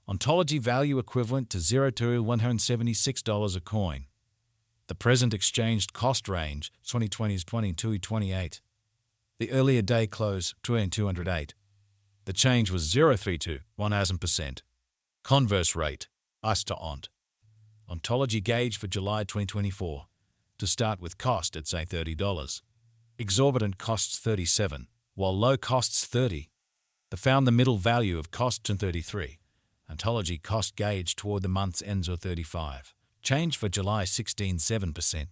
Ontology value equivalent to 0 to $176 a coin. The present exchanged cost range 2020 is 22.28. The earlier day close 208. The change was 0.32 1000%. Converse rate US to Ont. Ontology gauge for July 2024. To start with cost at say $30. Exorbitant costs 37, while low costs 30. Found the middle value of costs in 33. Ontology cost gauge toward the month's ends or 35. Change for July 16.7%.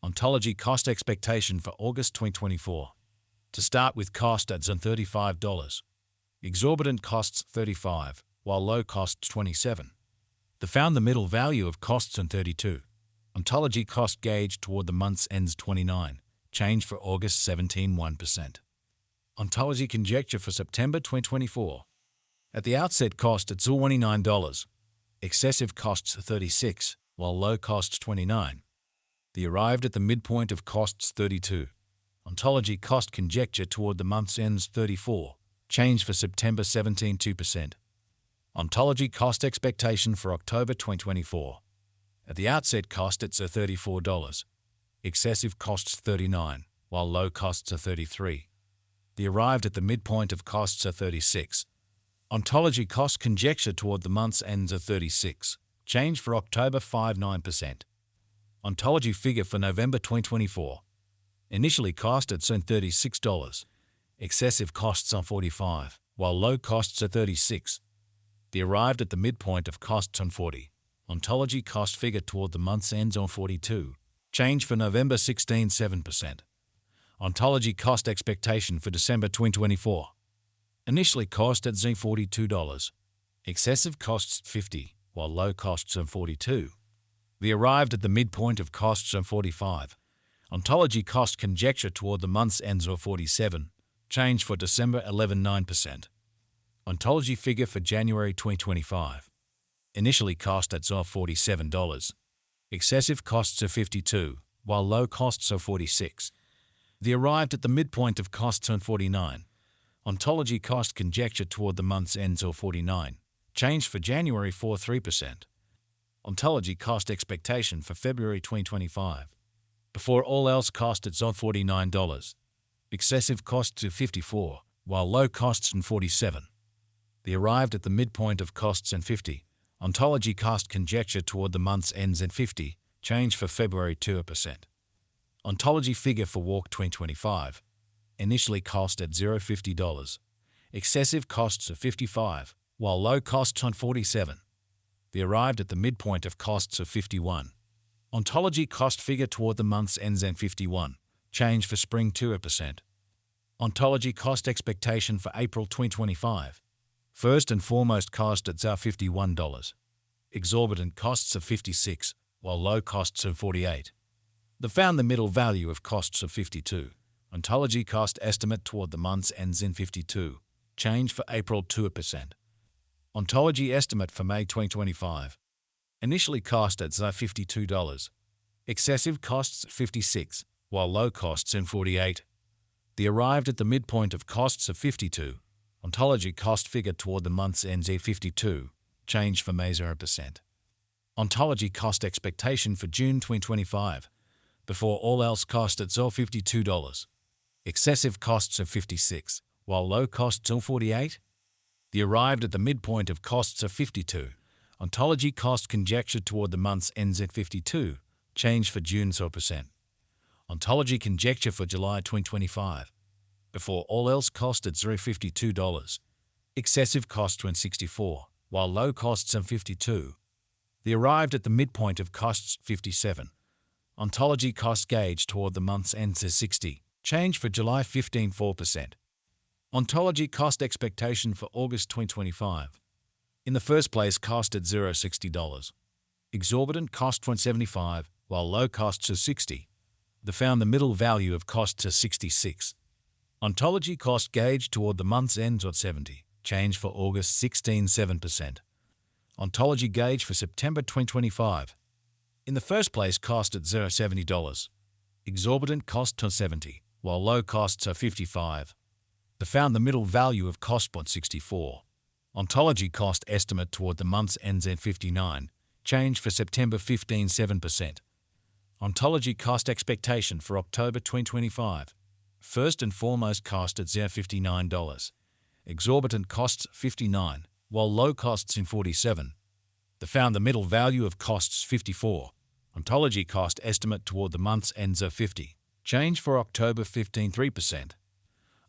Ontology cost expectation for August 2024. To start with cost at $35. Exorbitant costs 35, while low costs 27. Found the middle value of costs in 32. Ontology cost gauge toward the month's ends 29. Change for August 17.1%. Ontology conjecture for September 2024. At the outset cost at $29. Excessive costs 36, while low costs 29. Arrived at the midpoint of costs 32. Ontology cost conjecture toward the month's ends 34. Change for September 17.2%. Ontology cost expectation for October 2024. At the outset cost at $34. Excessive costs 39, while low costs are 33. Arrived at the midpoint of costs are 36. Ontology cost conjecture toward the month's ends are 36. Change for October 5.9%. Ontology figure for November 2024. Initially cost at $36. Excessive costs are 45, while low costs are 36. Arrived at the midpoint of costs on 40. Ontology cost figure toward the month's ends on 42. Change for November 16.7%. Ontology cost expectation for December 2024. Initially cost at $42. Excessive costs 50, while low costs are 42. Arrived at the midpoint of costs on 45. Ontology cost conjecture toward the month's ends or 47. Change for December 11.9%. Ontology figure for January 2025. Initially cost at $47. Excessive costs are 52, while low costs are 46. Arrived at the midpoint of costs on 49. Ontology cost conjecture toward the month's ends or 49. Change for January 4.3%. Ontology cost expectation for February 2025. Before all else cost at $49. Excessive costs are 54, while low costs are 47. Arrived at the midpoint of costs and 50. Ontology cost conjecture toward the month's ends and 50. Change for February 2%. Ontology figure for Walk 2025. Initially cost at $50. Excessive costs are 55, while low costs on 47. Arrived at the midpoint of costs of 51. Ontology cost figure toward the month's ends and 51. Change for Spring 2%. Ontology cost expectation for April 2025. First and foremost cost at $51. Exorbitant costs of 56, while low costs of 48. Found the middle value of costs of 52. Ontology cost estimate toward the month's ends in 52. Change for April 2%. Ontology estimate for May 2025. Initially cost at $52. Excessive costs 56, while low costs in 48. Arrived at the midpoint of costs of 52. Ontology cost figure toward the month's ends a 52. Change for May 0%. Ontology cost expectation for June 2025. Before all else cost at $52. Excessive costs of 56, while low costs are 48. Arrived at the midpoint of costs of 52. Ontology cost conjecture toward the month's ends at 52. Change for June 0%. Ontology conjecture for July 2025. Before all else cost at $52. Excessive costs were 64, while low costs are 52. Arrived at the midpoint of costs 57. Ontology cost gauge toward the month's ends is 60. Change for July 15.4%. Ontology cost expectation for August 2025. In the first place cost at $60. Exorbitant cost 75, while low costs are 60. Found the middle value of costs are 66. Ontology cost gauge toward the month's ends at 70. Change for August 16.7%. Ontology gauge for September 2025. In the first place cost at $70. Exorbitant cost to 70, while low costs are 55. Found the middle value of cost at 64. Ontology cost estimate toward the month's end Z59, change for September 15 7%. Ontology cost expectation for October 2025. First and foremost cost at $59. Exorbitant costs 59, while low costs in 47. The found the middle value of costs 54. Ontology cost estimate toward the month's end Z50. Change for October 15 3%.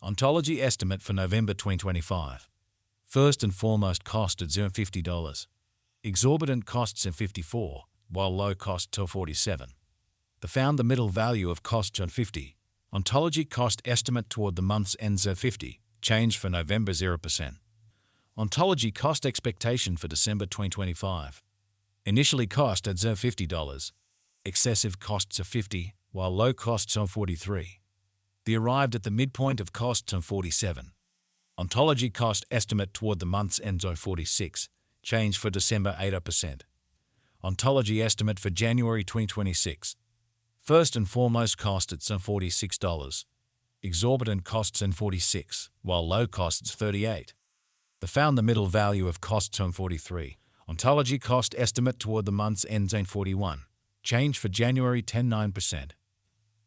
Ontology estimate for November 2025. First and foremost cost at $50. Exorbitant costs in 54, while low cost till 47. The found the middle value of costs on 50. Ontology cost estimate toward the month's end Z50. Change for November 0%. Ontology cost expectation for December 2025. Initially cost at $50. Excessive costs of 50, while low costs on 43. The arrived at the midpoint of costs on 47. Ontology cost estimate toward the month's end on 46. Change for December 8%. Ontology estimate for January 2026. First and foremost cost at $46. Exorbitant costs in 46, while low costs 38. The found the middle value of costs on 43. Ontology cost estimate toward the month's end on 41. Change for January 9%.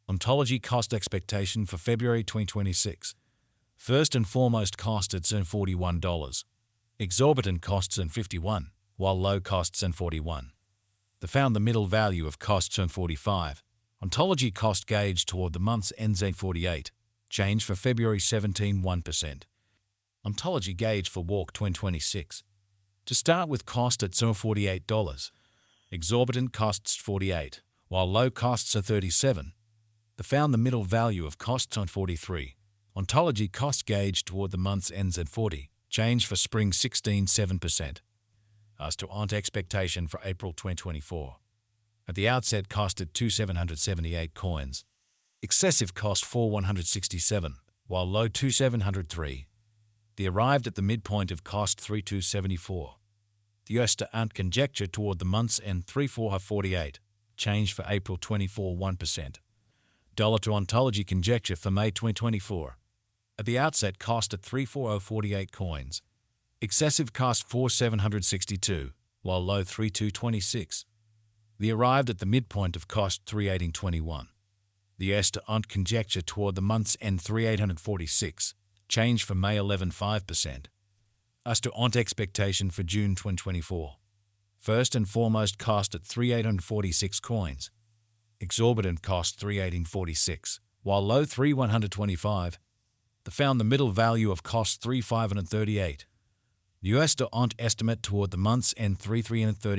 Ontology cost expectation for February 2026. First and foremost cost at $41. Exorbitant costs in 51, while low costs in 41. The found the middle value of costs in 45. Ontology cost gauge toward the month's end 48. Change for February 17 1%. Ontology gauge for Walk 2026. To start with cost at $48. Exorbitant costs 48, while low costs are 37. The found the middle value of costs on 43. Ontology cost gauge toward the month's ends at 40. Change for spring 16 7%. As to ONT expectation for April 2024. At the outset cost at 2,778 coins. Excessive cost 4,167, while low 2,703. The arrived at the midpoint of cost 3,274. The US to ANT conjecture toward the month's end 3,448. Change for April 24 1%. Dollar to Ontology conjecture for May 2024. At the outset cost at 3,4048 coins. Excessive cost 4,762, while low 3,226. The arrived at the midpoint of cost 3,1821. The US to ANT conjecture toward the month's end 3,846. Change for May 11 5%. As to ONT expectation for June 2024. First and foremost cost at 3,846 coins. Exorbitant cost 3,1846, while low 3,125. The found the middle value of cost 3,538. US to ONT estimate toward the month's end 3,330.